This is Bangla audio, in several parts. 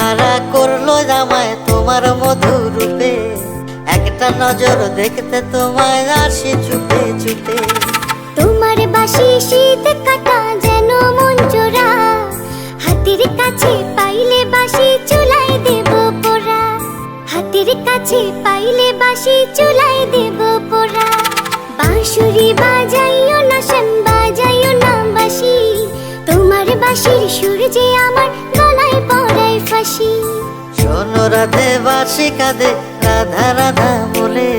হারা করলো জামায় তোমার মধুর রূপে, একটা নজর দেখতে তোমায় আসি চুপে চুপে। তোমার বাঁশি শীত কাটা যেন মন চোরা, হাতের কাছে পাইলে বাঁশি চুলাই দেব পোড়া, হাতের কাছে পাইলে বাঁশি চুলাই দেব পোড়া। বাঁশুরি বাজাইও না শান, বাজাইও না বাঁশি, তোমার বাঁশির সুর যে আমার গলায় পড়ায় ফাঁসি। শোনো রাধে বাঁশি কাঁদে রাধা রাধা বলে,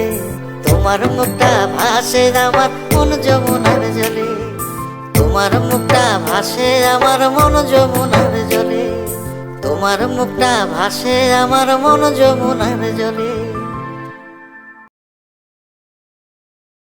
তোমার মুখটা ভাসে আমার মন যমুনার জলে, তোমার মুখটা ভাসে আমার মন যমুনার জলে, তোমার মুখটা ভাসে আমার মন যমুনার জলে।